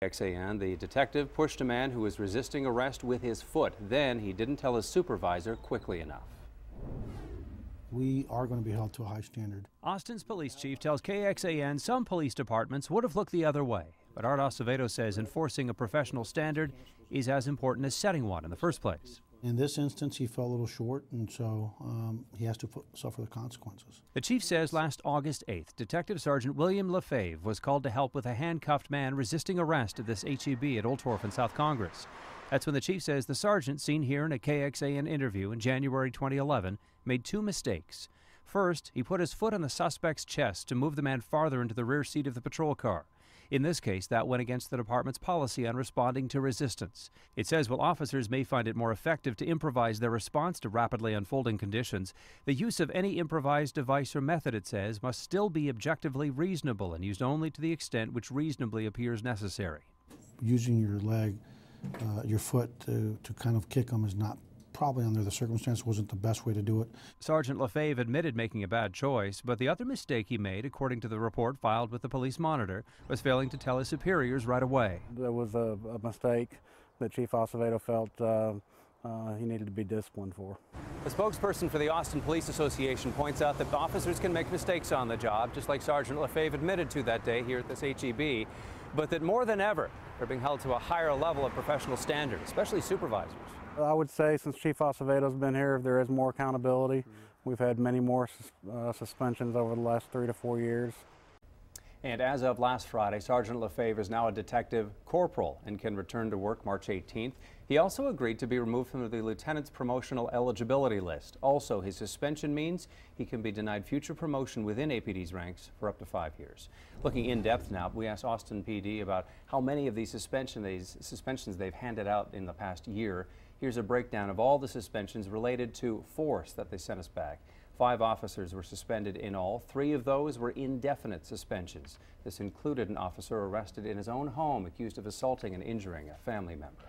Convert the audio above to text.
KXAN, the detective pushed a man who was resisting arrest with his foot. Then he didn't tell his supervisor quickly enough. We are going to be held to a high standard. Austin's police chief tells KXAN some police departments would have looked the other way. But Art Acevedo says enforcing a professional standard is as important as setting one in the first place. In this instance, he fell a little short, and so he has to suffer the consequences. The chief says last August 8th, Detective Sergeant William Lefebvre was called to help with a handcuffed man resisting arrest at this HEB at Old Torf in South Congress. That's when the chief says the sergeant, seen here in a KXAN interview in January 2011, made two mistakes. First, he put his foot on the suspect's chest to move the man farther into the rear seat of the patrol car. In this case, that went against the department's policy on responding to resistance. It says while officers may find it more effective to improvise their response to rapidly unfolding conditions, the use of any improvised device or method, it says, must still be objectively reasonable and used only to the extent which reasonably appears necessary. Using your leg, your foot to kind of kick them is not probably under the circumstance wasn't the best way to do it. Sergeant Lefebvre admitted making a bad choice, but the other mistake he made, according to the report filed with the police monitor, was failing to tell his superiors right away. There was a mistake that Chief Acevedo felt he needed to be disciplined for. The spokesperson for the Austin Police Association points out that officers can make mistakes on the job, just like Sergeant Lefebvre admitted to that day here at this HEB, but that more than ever, they're being held to a higher level of professional standard, especially supervisors. I would say since Chief Acevedo's been here, there is more accountability. We've had many more suspensions over the last 3 to 4 years. And as of last Friday, Sergeant Lefebvre is now a detective corporal and can return to work March 18th. He also agreed to be removed from the lieutenant's promotional eligibility list. Also, his suspension means he can be denied future promotion within APD's ranks for up to 5 years. Looking in depth now, we asked Austin PD about how many of these suspensions they've handed out in the past year. Here's a breakdown of all the suspensions related to force that they sent us back. 5 officers were suspended in all. 3 of those were indefinite suspensions. This included an officer arrested in his own home accused of assaulting and injuring a family member.